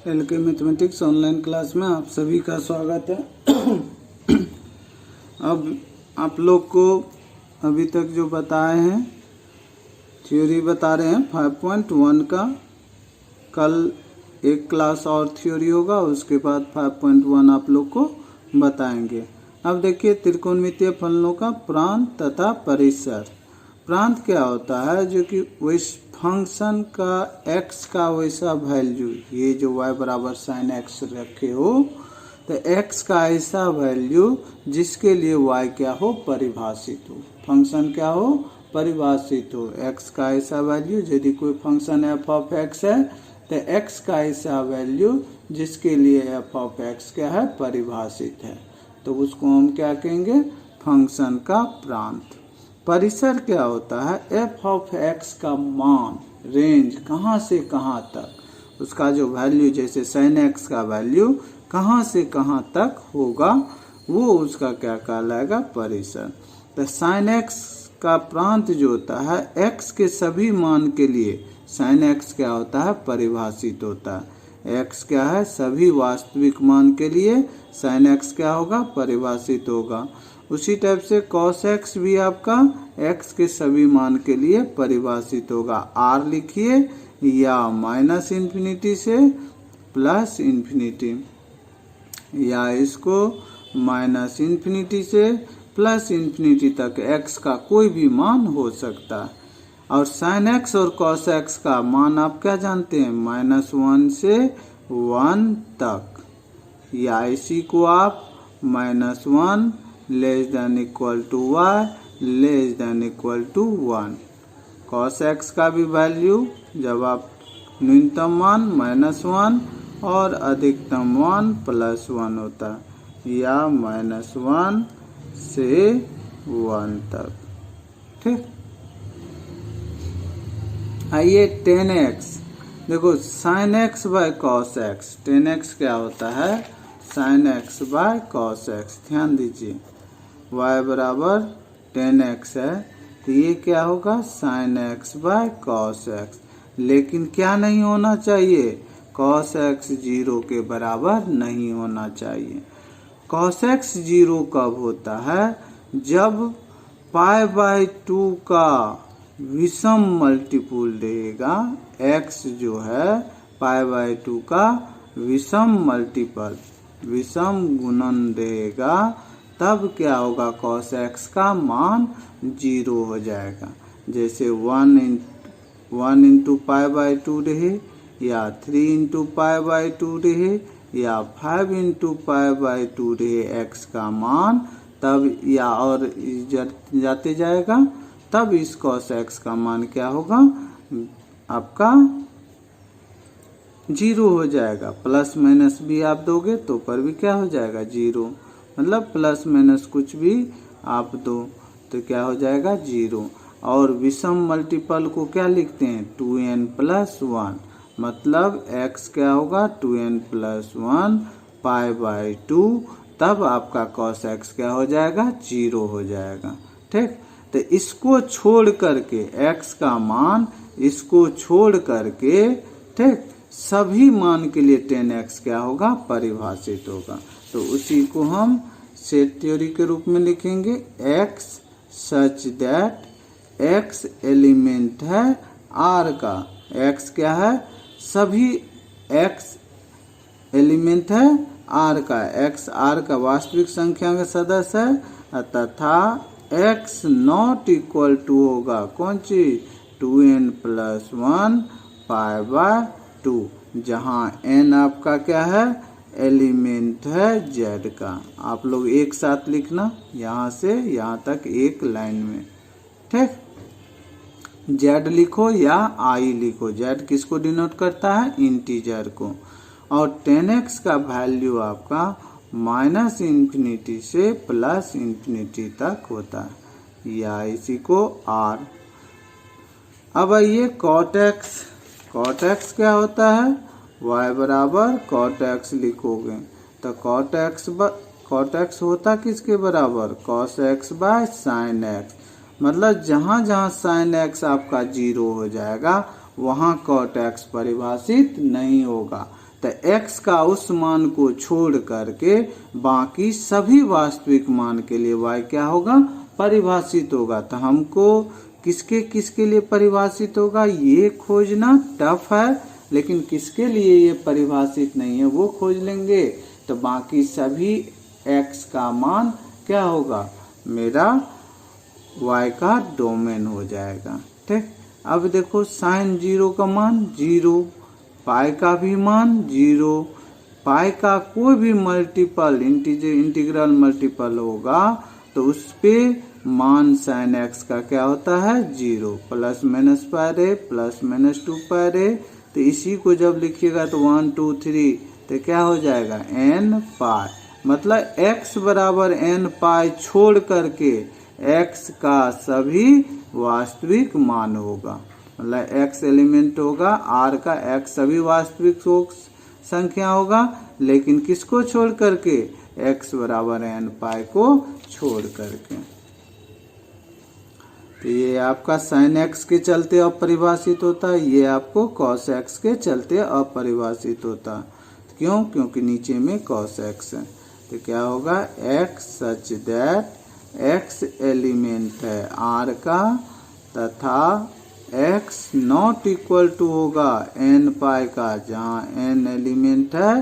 LK mathematics online class में आप सभी का स्वागत है। अब आप लोग को अभी तक जो बताए हैं थ्योरी बता रहे हैं 5.1 का। कल एक क्लास और थ्योरी होगा, उसके बाद 5.1 आप लोग को बताएंगे। अब देखिए त्रिकोणमितीय फलनों का प्रांत तथा परिसर। प्रांत क्या होता है? जो कि उस फंक्शन का x का वैसा वैल्यू, ये जो y बराबर साइन x रखे हो तो x का ऐसा वैल्यू जिसके लिए y क्या हो, परिभाषित हो। फंक्शन क्या हो, परिभाषित हो। x का ऐसा वैल्यू, यदि कोई फंक्शन f ऑफ x है तो x का ऐसा वैल्यू जिसके लिए f ऑफ x क्या है, परिभाषित है, तो उसको हम क्या कहेंगे, फंक्शन का प्रांत। परिसर क्या होता है? f ऑफ x का मान, रेंज, कहाँ से कहाँ तक, उसका जो वैल्यू, जैसे sin x का वैल्यू कहाँ से कहाँ तक होगा, वो उसका क्या कहलाएगा, परिसर। तो sin x का प्रांत जो होता है x के सभी मान के लिए sin x क्या होता है, परिभाषित होता है। x क्या है, सभी वास्तविक मान के लिए sin x क्या होगा, परिभाषित होगा। उसी टाइप से cos x भी आपका x के सभी मान के लिए परिभाषित होगा। r लिखिए, या माइनस इन्फिनिटी से प्लस इन्फिनिटी, या इसको माइनस इन्फिनिटी से प्लस इन्फिनिटी तक x का कोई भी मान हो सकता है। और sin x और cos x का मान आप क्या जानते हैं, -1 से 1 तक, या इसी को आप -1 less than equal to y less than equal to 1। cos x का भी वैल्यू, जब आप न्यूनतम मान -1 और अधिकतम मान +1 होता है, या -1 से 1 तक। ठीक, आइए tan x देखो, sin x by cos x। tan x क्या होता है, sin x by cos x। ध्यान दीजिए, y बराबर tan x है, तो ये क्या होगा, sin x by cos x। लेकिन क्या नहीं होना चाहिए, cos x 0 के बराबर नहीं होना चाहिए। cos x 0 कब होता है, जब π/2 का विषम मल्टीपुल रहेगा। x जो है π/2 का विषम मल्टीपल, विषम गुणन रहेगा, तब क्या होगा, cos x का मान 0 हो जाएगा। जैसे 1 इंटू π/2 रहे, या 3 इंटू π/2 रहे, या 5 इंटू π/2 रहे x का मान, तब या और जाते जाएगा, तब इस cos x का मान क्या होगा, आपका 0 हो जाएगा। प्लस माइनस भी आप दोगे तो पर भी क्या हो जाएगा, 0। मतलब प्लस माइनस कुछ भी आप दो तो क्या हो जाएगा, 0। और विषम मल्टीपल को क्या लिखते हैं, 2n+1, मतलब x क्या होगा, 2n+1 π/2, तब आपका cos x क्या हो जाएगा, 0 हो जाएगा। ठीक, तो इसको छोड़ करके x का मान, इसको छोड़ करके, ठीक, सभी मान के लिए tan x क्या होगा, परिभाषित होगा। तो उसी को हम सेट थ्योरी के रूप में लिखेंगे, x such that x element है r का। x क्या है, सभी x एलिमेंट है r का, x r का वास्तविक संख्या का सदस्य है, तथा x नॉट इक्वल टू होगा कौन चीज, 2n+1 π/2, जहाँ n आपका क्या है, एलिमेंट है z का। आप लोग एक साथ लिखना, यहाँ से यहाँ तक एक लाइन में। ठीक, z लिखो या I लिखो। z किसको डिनोट करता है, इंटीजर को। और tan x का वैल्यू आपका -इन्फिनिटी से +इन्फिनिटी तक होता है, या इसी को r। अब आइए cot x। cot x क्या होता है, y बराबर cot x लिखोगे तो cot x होता किसके बराबर, cos x by sin x। मतलब जहाँ जहाँ sin x आपका 0 हो जाएगा वहाँ cot x परिभाषित नहीं होगा। तो x का उस मान को छोड़ करके बाकी सभी वास्तविक मान के लिए y क्या होगा, परिभाषित होगा। तो हमको किसके किसके लिए परिभाषित होगा ये खोजना टफ है, लेकिन किसके लिए ये परिभाषित नहीं है वो खोज लेंगे। तो बाकी सभी x का मान क्या होगा, मेरा y का डोमेन हो जाएगा। ठीक, अब देखो साइन 0 का मान 0, पाई का भी मान 0, पाई का कोई भी मल्टीपल इंटीग्रल मल्टीपल होगा तो उस पे मान साइन x का क्या होता है 0, प्लस माइनस पाई ए प्लस माइनस 2 पाई ए। तो इसी को जब लिखिएगा तो 1 2 3 तो क्या हो जाएगा n पाई, मतलब x बराबर n पाई छोड़ करके x का सभी वास्तविक मान होगा, मतलब x एलिमेंट होगा, r का x सभी वास्तविक संख्या होगा, लेकिन किसको छोड़ करके, x बराबर n पाई को छोड़ करके। तो ये आपका साइन x के चलते अपरिभाषित होता है, ये आपको कॉस x के चलते अपरिभाषित होता है। क्यों, क्योंकि नीचे में कॉस x है। तो क्या होगा, x such that x element है r का तथा x नॉट इक्वल टू होगा n पाई का, जहाँ n एलिमेंट है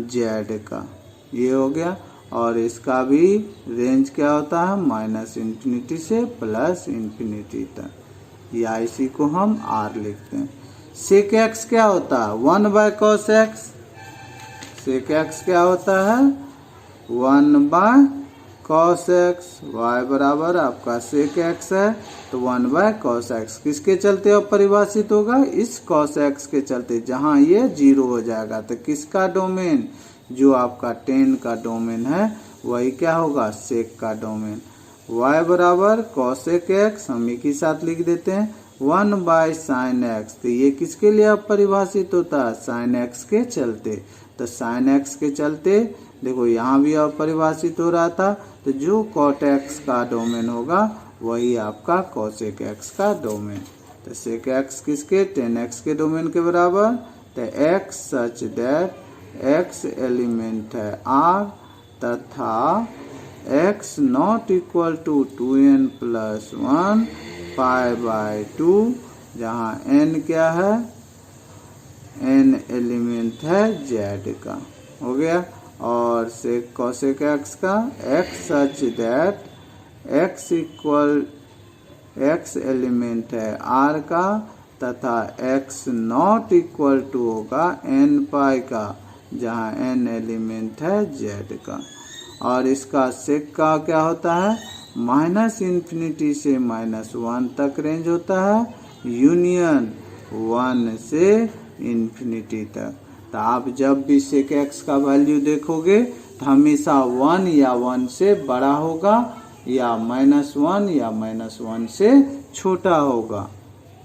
z का। ये हो गया, और इसका भी रेंज क्या होता है माइनस इंफिनिटी से प्लस इंफिनिटी तक, या इसी को हम r लिखते हैं। सेक x क्या होता है 1 by cos x, sec x क्या होता है 1 बाय कॉस x, y बराबर आपका सेक x है तो 1 बाय कॉस x किसके चलते अपरिभाषित होगा, इस कॉस x के चलते, जहां ये 0 हो जाएगा। तो किसका डोमेन, जो आपका 10 का डोमेन है वही क्या होगा सेक का डोमेन। y बराबर कॉसेक x हम एक ही साथ लिख देते हैं 1 बाय साइन x, तो ये किसके लिए अपरिभाषित होता है साइन x के चलते। तो साइन x के चलते देखो यहाँ भी अपरिभाषित हो रहा था, तो जो कॉट x का डोमेन होगा वही आपका कॉसेक x का डोमेन। तो सेक x किसके 10x के डोमेन के बराबर। तो x such that x element है r तथा x not equal to 2n plus 1 pi by 2, जहाँ n क्या है n एलिमेंट है z का, हो गया। और सेक कॉसेक x का x such that x equal x element है r का तथा x नॉट इक्वल टू होगा n पाई का, जहाँ n एलिमेंट है z का। और इसका सेक का क्या होता है माइनस इंफिनिटी से माइनस 1 तक रेंज होता है, यूनियन 1 से इंफिनिटी तक। तो आप जब भी सेक x का वैल्यू देखोगे तो हमेशा 1 या 1 से बड़ा होगा, या -1 या -1 से छोटा होगा।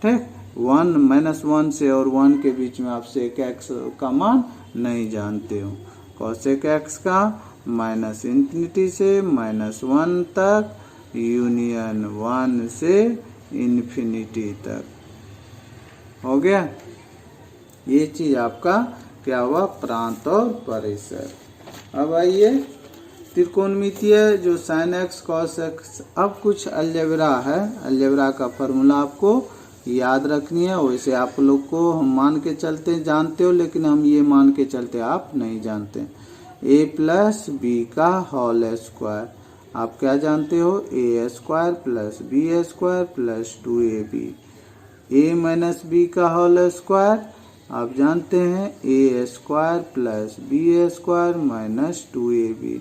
ठीक, 1 -1 से और 1 के बीच में आप सेक x का मान नहीं जानते हो। कॉसेक x का माइनस इंफिनिटी से -1 तक, यूनियन 1 से इंफिनिटी तक, हो गया। ये चीज आपका क्या हुआ प्रांत और परिसर। अब आइए त्रिकोणमितीय जो साइन x कॉस x, अब कुछ अलजेब्रा है, अलजेब्रा का फॉर्मूला आपको याद रखनी है। वैसे आप लोग को हम मान के चलते जानते हो, लेकिन हम ये मान के चलते आप नहीं जानते। a प्लस बी का होल स्क्वायर, आप क्या जानते हो a square plus B square plus 2ab। a minus B का होल स्क्वायर आप जानते हैं a square plus B square minus 2ab।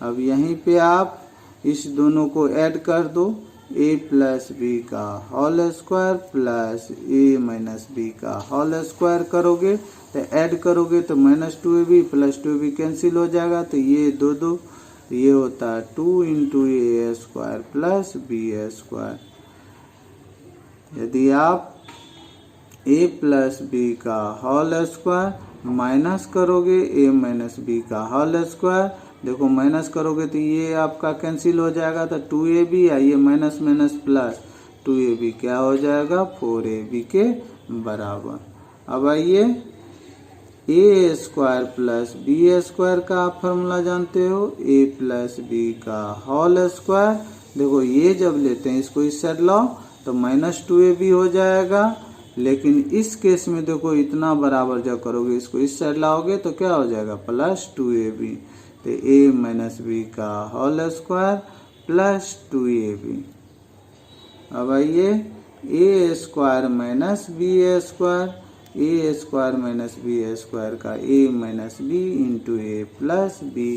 अब यहीं पे आप इस दोनों को ऐड कर दो, a प्लस बी का whole square plus a minus B का होल स्क्वायर करोगे तो ऐड करोगे तो -2ab प्लस 2ab कैंसिल हो जाएगा, तो ये दो ये होता है 2 into a square plus B square. यदि आप a प्लस बी का होल स्क्वायर माइनस करोगे a माइनस बी का होल स्क्वायर, देखो माइनस करोगे तो ये आपका कैंसिल हो जाएगा, तो 2ab या ये माइनस माइनस प्लस 2ab क्या हो जाएगा 4ab के बराबर। अब आइए A square plus B square का आप फॉर्मूला जानते हो, ए प्लस बी का होल स्क्वायर। देखो ये जब लेते हैं इसको इस साइड लाओ तो -2ab हो जाएगा, लेकिन इस केस में देखो इतना बराबर जब करोगे इसको इस साइड लाओगे तो क्या हो जाएगा +2ab। तो a माइनस बी का होल स्क्वायर प्लस 2ab। अब आइए A square minus B square, A square minus B square का a minus B into A plus B,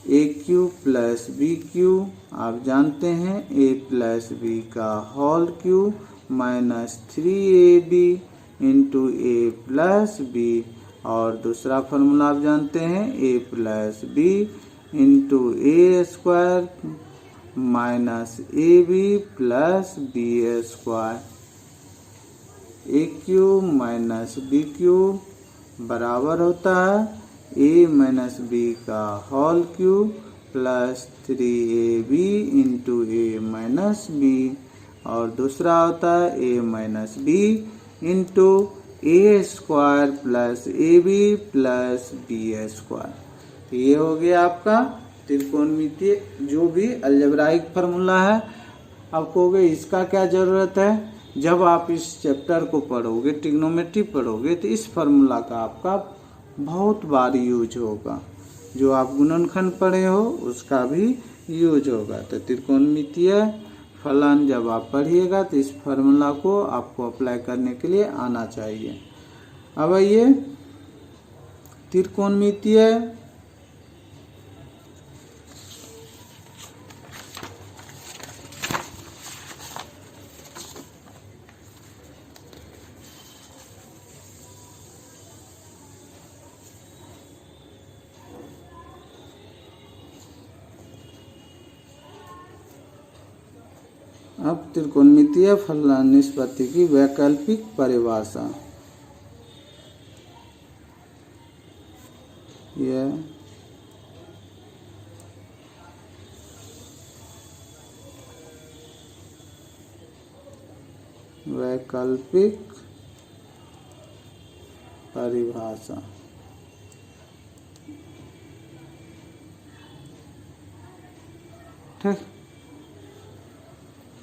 A cube plus B cube आप जानते हैं, a प्लस बी का whole cube minus 3ab into A plus B, और दूसरा formula आप जानते हैं a plus B into A square minus A B plus B square, A Q minus B cube बराबर होता है a माइनस बी का whole cube plus 3ab into A minus B, और दूसरा होता है a minus B into A square plus A B plus B square. ये हो गया आपका त्रिकोणमितीय जो भी अलजेब्राइक फार्मूला है। अब कहोगे इसका क्या जरूरत है, जब आप इस चैप्टर को पढ़ोगे, ट्रिग्नोमेट्री पढ़ोगे, तो इस फार्मूला का आपका बहुत बार यूज होगा। जो आप गुणनखंड पढ़े हो उसका भी यूज होगा। तो त्रिकोणमितीय फलन जब आप पढ़िएगा तो इस फार्मूला को आपको अप्लाई करने के लिए आना चाहिए। अब ये त्रिकोणमितीय अब त्रिकोणमितीय फलन निष्पत्ति की वैकल्पिक परिभाषा। यह वैकल्पिक परिभाषा ठीक।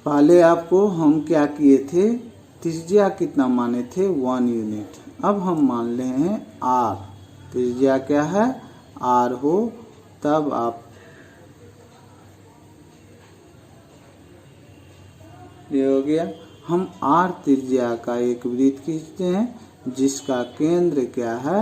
पहले आपको हम क्या किए थे, त्रिज्या कितना माने थे 1 यूनिट। अब हम मान ले हैं r, त्रिज्या क्या है r हो, तब आप ये हो गया। हम r त्रिज्या का एक वृत्त खींचते हैं जिसका केंद्र क्या है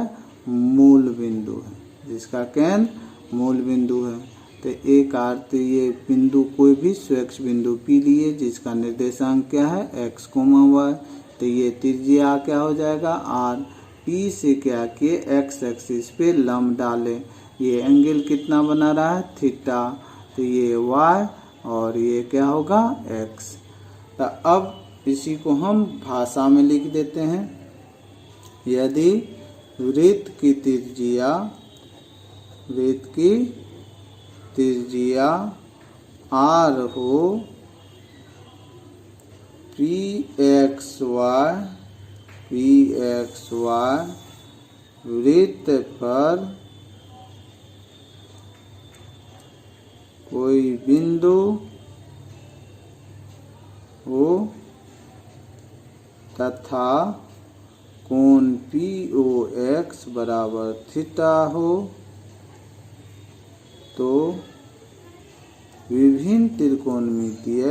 मूल बिंदु है, जिसका केंद्र मूल बिंदु है। तो एक अर्थ ये बिंदु कोई भी स्वच्छ बिंदु P लिए जिसका निर्देशांक क्या है x, y। तो ये त्रिज्या क्या हो जाएगा r। P से क्या किए x एक्सिस पे लंब डाले, ये एंगल कितना बना रहा है थीटा, तो ये y और ये क्या होगा x। तो अब इसी को हम भाषा में लिख देते हैं। यदि वृत्त की त्रिज्या r हो, pxy वृत्त पर कोई बिंदु हो तथा कोण POX बराबर थीटा हो, तो विभिन्न त्रिकोणमितीय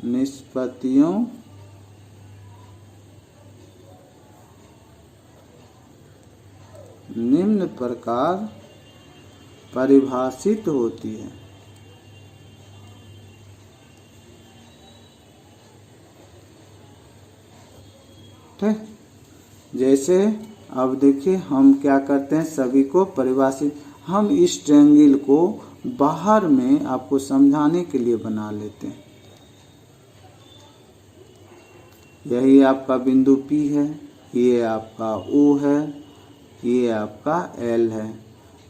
निष्पत्तियों निम्न प्रकार परिभाषित होती है। ठीक, जैसे अब देखिए हम क्या करते हैं, सभी को परिभाषित, हम इस ट्रायंगल को बाहर में आपको समझाने के लिए बना लेते हैं। यही आपका बिंदु P है, ये आपका O है, ये आपका L है,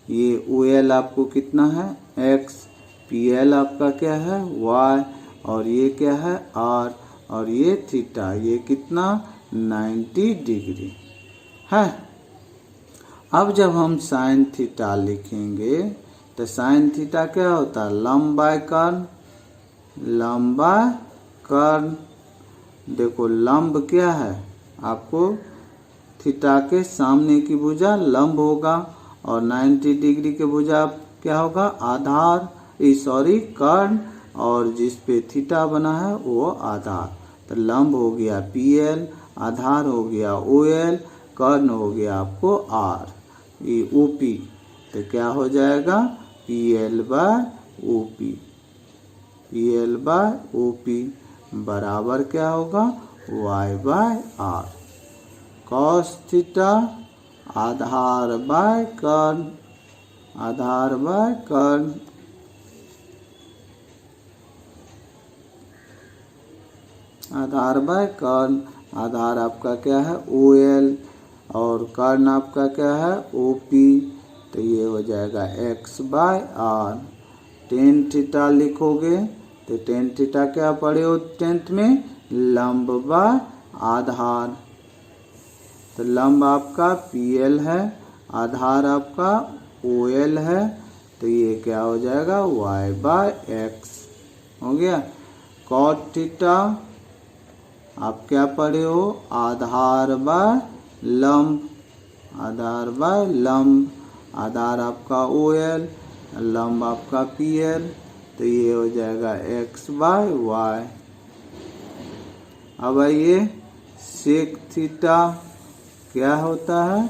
ये ओ एल आपको कितना है एक्स, पी एल आपका क्या है वाई, और ये क्या है आर, और ये थीटा, ये कितना 90 डिग्री है। अब जब हम साइन थीटा लिखेंगे तो साइन थीटा क्या होता है लंब बाय कर्न, लंब बाय कर्न। देखो लंब क्या है आपको थीटा के सामने की भुजा लंब होगा और 90 डिग्री के भुजा क्या होगा आधार कर्ण, और जिस पे थीटा बना है वो आधार। तो लंब हो गया पी एल, आधार हो गया ओ एल, कर्ण हो गया आपको आर, ये ओ पी। तो क्या हो जाएगा P L by O P, P L by O P बराबर क्या होगा Y by R. Cos theta आधार बाय कर्ण, आधार बाय कर्ण, आधार बाय कर्ण। आधार आपका क्या है ओ एल और कर्ण आपका क्या है ओ पी, तो ये हो जाएगा X by R. Tan theta लिखोगे तो टेन थीटा क्या पढ़े हो 10th में लंब बाय आधार। तो लंब आपका पी एल है, आधार आपका ओ एल है, तो ये क्या हो जाएगा वाई बाय एक्स हो गया। कॉट थीटा आप क्या पढ़े हो आधार बाय लंब, आधार बाय लंब, आधार आपका ओ एल, लंब आपका पी एल, तो ये हो जाएगा एक्स बाय वाई। अब आइए सेक थीटा क्या होता है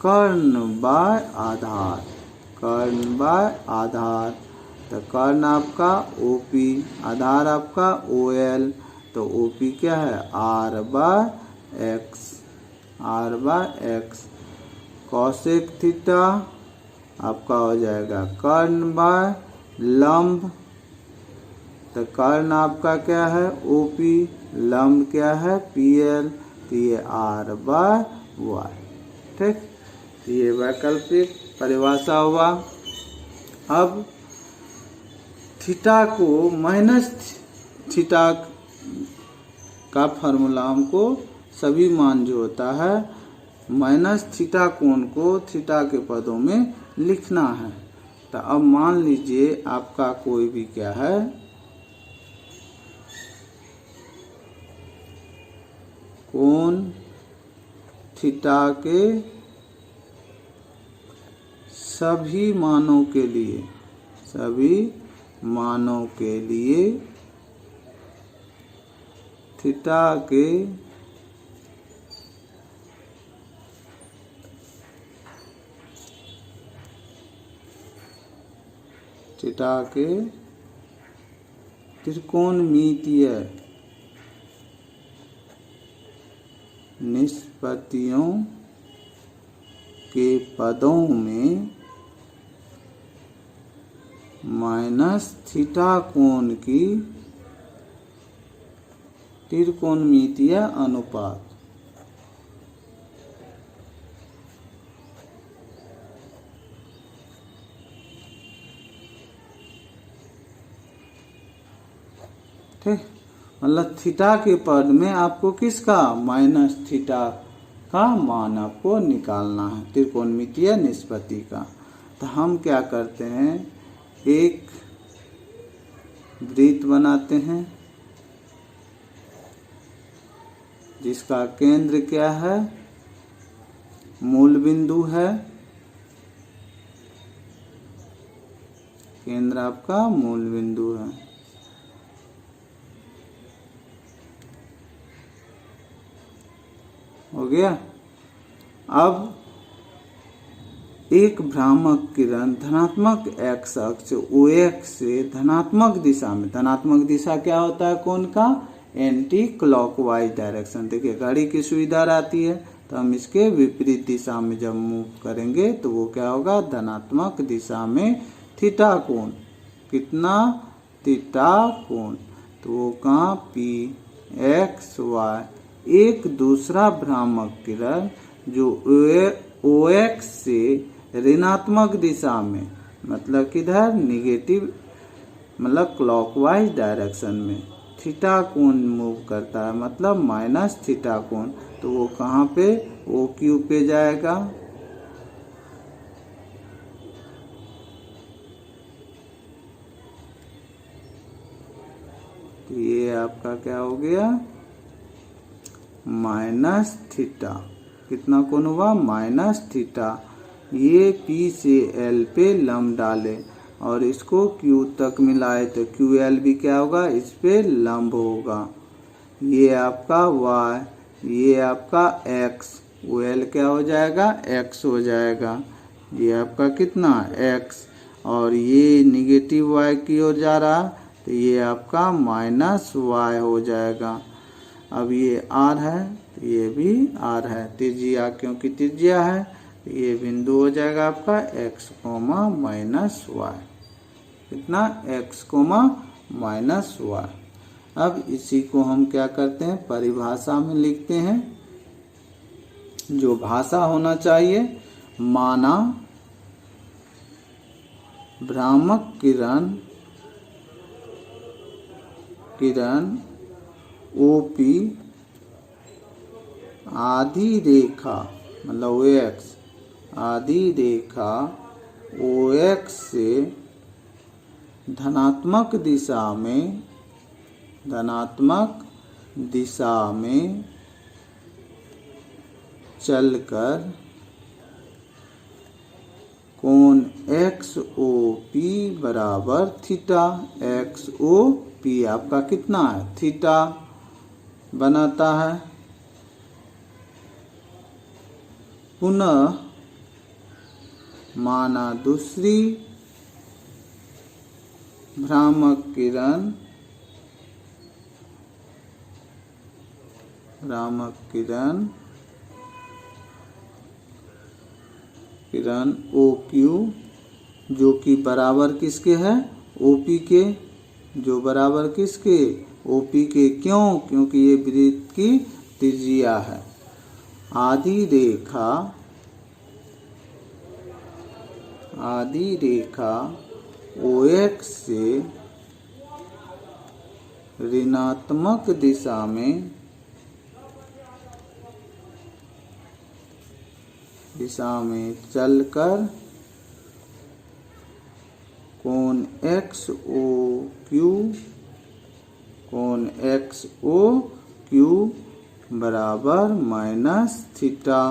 कर्ण बाय आधार, कर्ण बाय आधार। तो कर्ण आपका ओ पी, आधार आपका ओ एल, तो ओ पी क्या है R by X, R by X. Cosec theta आपका हो जाएगा कर्ण बाय लंब, तो कर्ण आपका क्या है ओ पी, लंब क्या है पी एल, तो ये आर बाय वाई। ठीक, ये वैकल्पिक परिभाषा हुआ। अब थीटा को माइनस थीटा का फार्मूला हमको सभी मान जो होता है माइनस थीटा कोण को थीटा के पदों में लिखना है। तो अब मान लीजिए आपका कोई भी क्या है कोण थीटा के सभी मानों के लिए, सभी मानों के लिए थीटा के त्रिकोणमितीय निष्पत्तियों के पदों में माइनस थीटा कोण की त्रिकोणमितीय अनुपात। ठीक, मतलब थीटा के पद में आपको किसका माइनस थीटा का मान आपको निकालना है त्रिकोणमितीय निष्पत्ति का। तो हम क्या करते हैं एक वृत्त बनाते हैं जिसका केंद्र क्या है मूल बिंदु है, केंद्र आपका मूल बिंदु है। हो गया। अब एक भ्रामक किरण धनात्मक एक्स अक्ष ओ एक्स से धनात्मक दिशा में, धनात्मक दिशा क्या होता है कोण का एंटी क्लॉकवाइज डायरेक्शन। देखिए घड़ी की सुविधा रहती है तो हम इसके विपरीत दिशा में जब मूव करेंगे तो वो क्या होगा धनात्मक दिशा में थीटा कोण, कितना थीटा कोण, तो वो कहाँ पी एक्स वाई। एक दूसरा भ्रामक किरण जो ओ एक्स से ऋणात्मक दिशा में, मतलब किधर, निगेटिव, मतलब क्लॉकवाइज डायरेक्शन में। थीटा कोण मूव करता है, मतलब माइनस थीटा कोण, तो वो कहाँ पे, ओ क्यू पे जाएगा। तो ये आपका क्या हो गया, माइनस थीटा। कितना कोण हुआ, माइनस थीटा। ये पी से एल पे लंब डाले और इसको क्यू तक मिलाए तो क्यू एल भी क्या होगा, इस पे लंब होगा। ये आपका वाई, ये आपका एक्स, वो एल क्या हो जाएगा, एक्स हो जाएगा। ये आपका कितना, एक्स, और ये निगेटिव वाई की ओर जा रहा, तो ये आपका माइनस वाई हो जाएगा। अब ये आर है, तो ये भी आर है, त्रिज्या क्योंकि त्रिज्या है, तो ये बिंदु हो जाएगा आपका एक्स कोमा माइनस वाई। कितना, एक्स कोमा माइनस वाई। अब इसी को हम क्या करते हैं, परिभाषा में लिखते हैं। जो भाषा होना चाहिए, माना भ्रामक किरण ओपी आधी रेखा, मतलब ओ एक्स, आधी रेखा ओ एक्स से धनात्मक दिशा में चलकर कोण एक्स ओ पी बराबर थीटा, एक्स ओ पी आपका कितना है, थीटा बनाता है। पुनः माना दूसरी भ्रामक किरण ओ क्यू, जो कि बराबर किसके है, ओपी के, जो बराबर किसके, ओपी के। क्यों, क्योंकि ये वृत्त की त्रिज्या है। आधी रेखा ओ एक्स से ऋणात्मक दिशा में चलकर कोण एक्स ओ क्यू बराबर माइनस थीटा।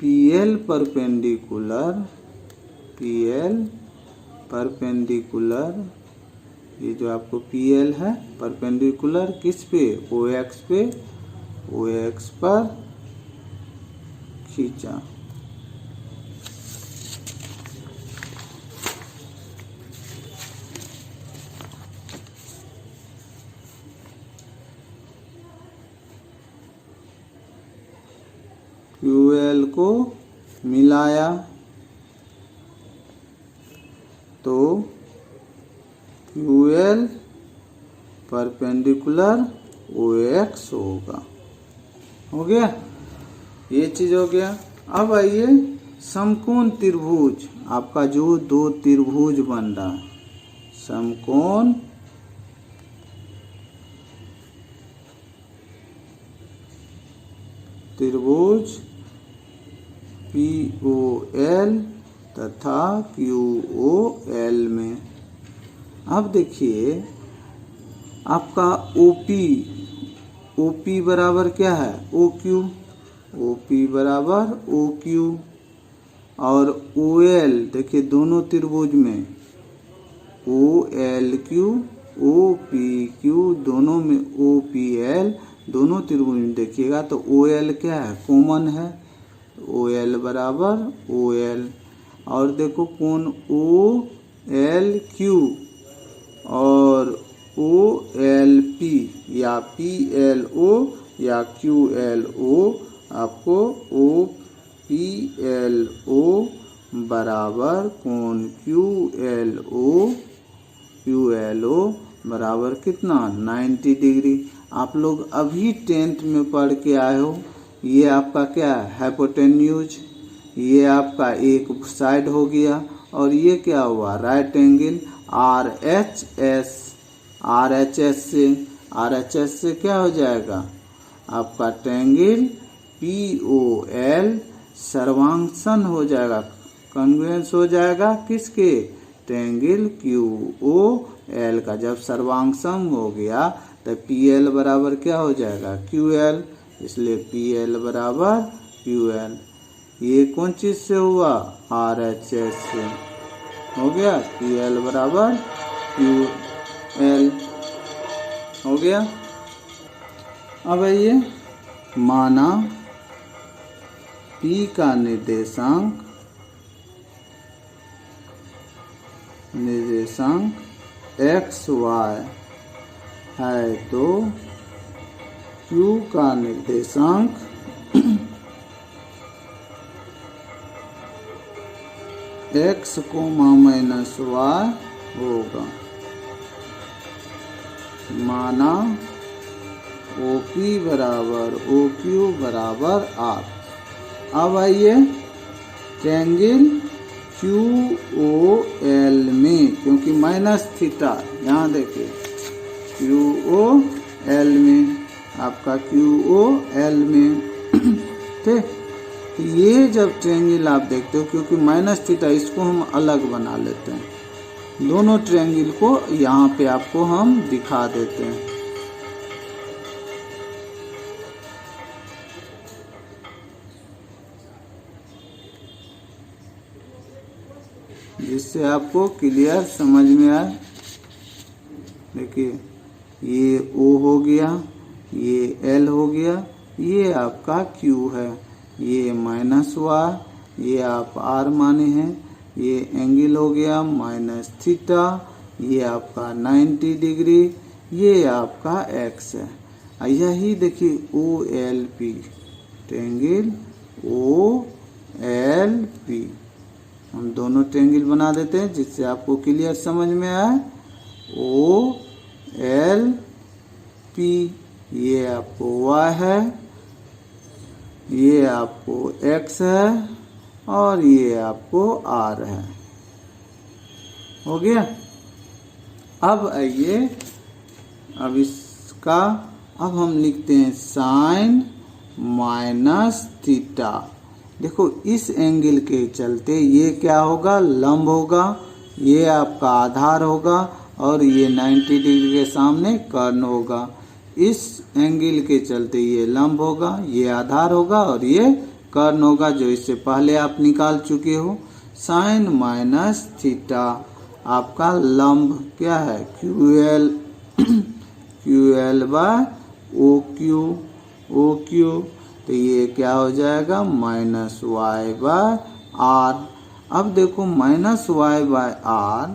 पीएल परपेंडिकुलर, ये जो आपको पीएल है परपेंडिकुलर किस पे, ओ एक्स पे, ओ एक्स पर खींचा। क्यूएल को मिलाया तो क्यूएल परपेंडिकुलर ओ एक्स होगा। हो गया, ये चीज हो गया। अब आइए समकोण त्रिभुज, आपका जो दो त्रिभुज बन रहा है, समकोण त्रिभुज POL तथा QOL में। अब देखिए आपका OP बराबर क्या है, OP बराबर OQ, और OL देखिए दोनों त्रिभुज में OLQ OPQ दोनों में OPL दोनों त्रिभुज में देखिएगा तो OL क्या है, कॉमन है, OL बराबर OL। और देखो कोण OLQ और OLP या PLO या QLO, आपको OPLO बराबर कोण QLO बराबर कितना 90 डिग्री। आप लोग अभी 10th में पढ़ के आए हो। ये आपका क्या है, हाइपोटेन्यूज। ये आपका एक साइड हो गया और ये क्या हुआ, राइट एंगल RHS से क्या हो जाएगा आपका ट्रायंगल POL सर्वांगसन हो जाएगा, कॉन्ग्रुएंस हो जाएगा किसके, ट्रायंगल QOL का। जब सर्वांगसम हो गया तो PL बराबर क्या हो जाएगा, QL, इसलिए PL बराबर QL। ये कौन चीज से हुआ, RHS से हो गया, PL बराबर QL हो गया। अब ये माना P का निर्देशांक XY है तो Q का निर्देशांक X, -Y होगा। माना OP बराबर OQ बराबर R। अब आइए ट्रायंगल QOL में, क्योंकि माइनस थीटा, यहाँ देखिए QOL में, आपका QOL में ठीक। तो ये जब ट्रायंगल आप देखते हो, क्योंकि माइनस थीटा, इसको हम अलग बना लेते हैं, दोनों ट्रायंगल को यहाँ पे आपको हम दिखा देते हैं। जिससे आपको क्लियर समझ में आए। देखिए ये O हो गया, ये L हो गया, ये आपका Q है, ये -Y, ये आप R माने हैं, ये एंगल हो गया -थीटा, ये आपका 90 डिग्री, ये आपका X है। यही देखिए OLP, ट्रायंगल OLP, हम दोनों ट्रायंगल बना देते हैं जिससे आपको क्लियर समझ में आए। OLP, ये आपको Y है, ये आपको X है और ये आपको R है। हो गया। अब आइए, अब इसका अब हम लिखते हैं साइन -थीटा। देखो इस एंगल के चलते ये क्या होगा, लंब होगा, ये आपका आधार होगा और ये 90 डिग्री के सामने कर्ण होगा। इस एंगल के चलते ये लंब होगा, ये आधार होगा और ये कर्ण होगा, जो इससे पहले आप निकाल चुके हो। साइन -थीटा आपका लंब क्या है, QL/OQ, तो ये क्या हो जाएगा, -Y/R। अब देखो -Y/R,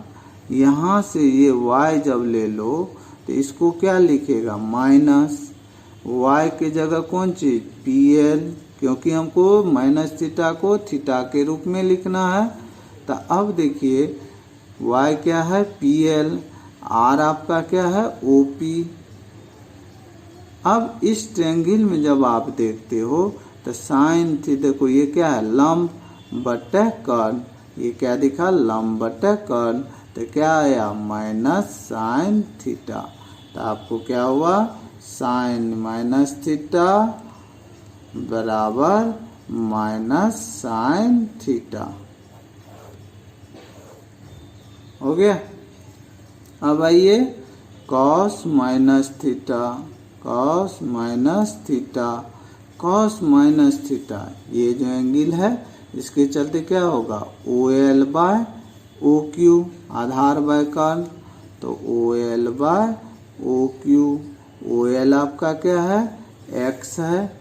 यहाँ से ये Y जब ले लो तो इसको क्या लिखेगा, Y के जगह कौन चीज, PL, क्योंकि हमको -थीटा को थीटा के रूप में लिखना है। तो अब देखिए Y क्या है, PL, R आपका क्या है, OP। अब इस ट्रायंगल में जब आप देखते हो तो साइन थी, देखो ये क्या है, लंब बटे कर्ण, ये क्या दिखा, लंब बटे कर्ण, तो क्या आया, -sin थीटा। तो आपको क्या हुआ, साइन -थीटा बराबर -sin थीटा। हो गया। अब आइए cos -थीटा, ये जो एंगल है इसके चलते क्या होगा, OL/OQ, आधार बाय कर्ण, तो OL/OQ, OL आपका क्या है, X है,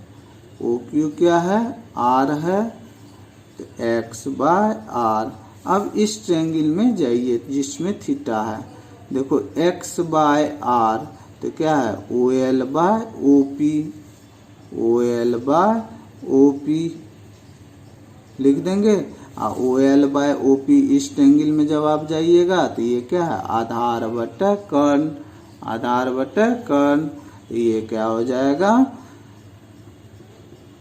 OQ क्या है, R है, तो X/R। अब इस ट्रायंगल में जाइए जिसमें थीटा है, देखो X/R, तो क्या है, OL/OP लिख देंगे। OL/OP इस ट्रायंगल में जब आप जाइएगा तो ये क्या है, आधार बटे कर्ण, तो ये क्या हो जाएगा,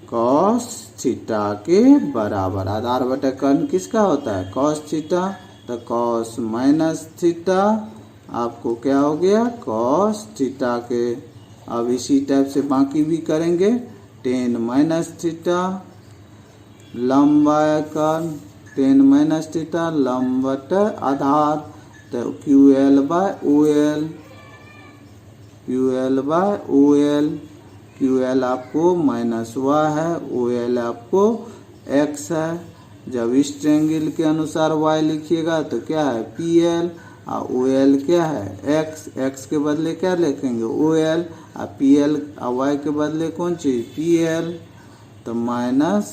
कॉस थीटा के बराबर। आधार बटे कर्ण किसका होता है, कॉस थीटा। तो कॉस माइनस थीटा आपको क्या हो गया, कॉस थीटा के। अब इसी टाइप से बाकी भी करेंगे। टेन माइनस थीटा लंब कर्ण, टेन माइनस थीटा लंब बटे आधार। तो Q L by O L, Q L by O L. Q L आपको माइनस वाई है, ओ एल आपको एक्स है। जब इस ट्रायंगल के अनुसार y लिखिएगा तो क्या है पी एल, और ओ एल क्या है एक्स। एक्स के बदले क्या लिखेंगे ओ एल, और पी एल और y के बदले कौन चीज पी एल। तो minus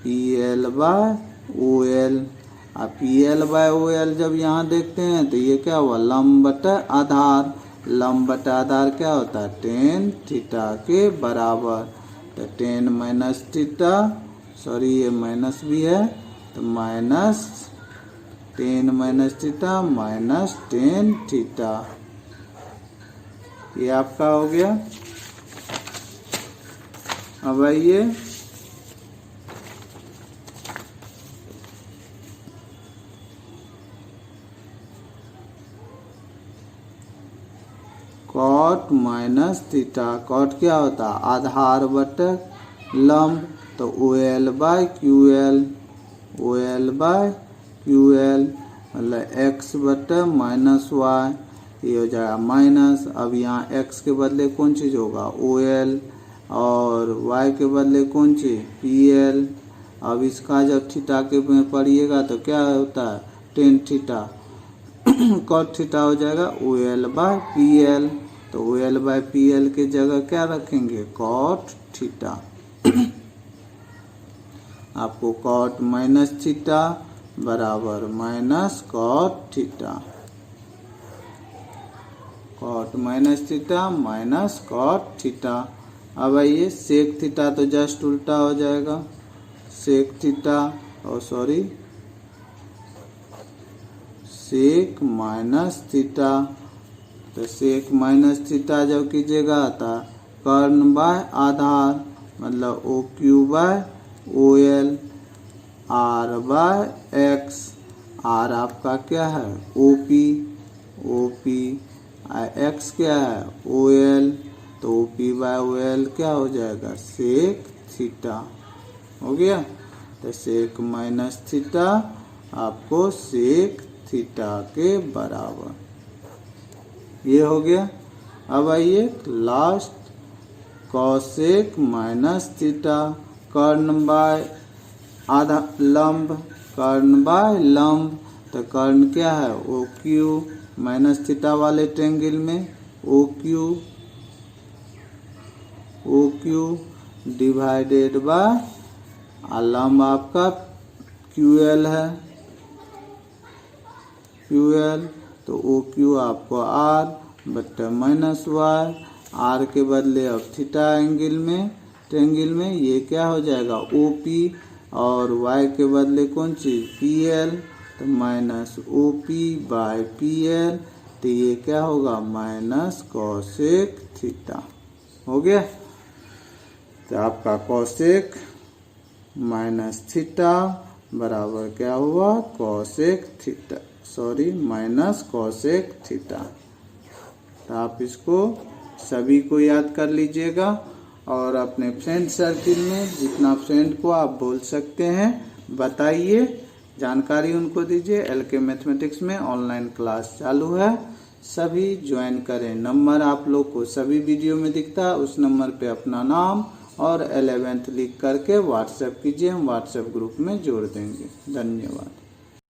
P L by O L. और P L by O L जब यहाँ देखते हैं तो ये क्या हुआ, लंब बटा आधार। लंब बटा आधार क्या होता है, टेन थीटा के बराबर। तो टेन माइनस थीटा, सॉरी ये माइनस भी है, तो minus ten minus theta minus tan theta, ये आपका हो गया। अब आइए कॉट माइनस थीटा। कॉट क्या होता है, आधार बटे लंब। तो O L by Q L, O L by Q L मतलब एक्स बटे माइनस वाई, ये हो जाएगा माइनस। अब यहाँ एक्स के बदले कौन चीज़ होगा ओ एल, और वाई के बदले कौन चीज़ पी एल। अब इसका जब थीटा के में पढ़िएगा तो क्या होता है टेन थीटा, कॉट थीटा हो जाएगा O L by P L. तो O L by P L के जगह क्या रखेंगे कॉट थीटा। आपको कॉट माइनस थीटा बराबर minus cot theta, cot minus theta minus cot theta. अब आइए सेक थीटा तो जस्ट उल्टा हो जाएगा, सेक थीटा और सॉरी सेक माइनस थीटा। तो सेक माइनस थीटा जब कीजिएगा तो कर्ण बाय आधार मतलब O Q by O L, R by X. R आपका क्या है O P, O P X क्या है ओ एल। तो O P by O L क्या हो जाएगा सेक थीटा, हो गया। तो सेक माइनस थीटा आपको सेक थीटा के बराबर, ये हो गया। अब आइए लास्ट कॉसेक माइनस थीटा, कर्ण बाय आधा लंब, कर्ण बाय लंब। तो कर्ण क्या है ओ क्यू, माइनस थीटा वाले ट्रायंगल में ओ क्यू डिवाइडेड बाय लंब आपका क्यू एल है, क्यू एल। तो ओ क्यू आपको आर बट्टा माइनस वाई, आर के बदले अब थीटा एंगल में ट्रायंगल में ये क्या हो जाएगा ओ पी, और y के बदले कौन चीज पी एल। तो minus O P by P L. तो ये क्या होगा माइनस कॉसेक थीटा, हो गया। तो आपका कॉसेक माइनस थीटा बराबर क्या हुआ cosec theta, sorry minus cosec theta. तो आप इसको सभी को याद कर लीजिएगा और अपने फ्रेंड सर्किल में जितना फ्रेंड को आप बोल सकते हैं बताइए, जानकारी उनको दीजिए। LK मैथमेटिक्स में ऑनलाइन क्लास चालू है, सभी ज्वाइन करें। नंबर आप लोग को सभी वीडियो में दिखता है, उस नंबर पे अपना नाम और 11th लिख करके व्हाट्सएप कीजिए, हम व्हाट्सएप ग्रुप में जोड़ देंगे। धन्यवाद।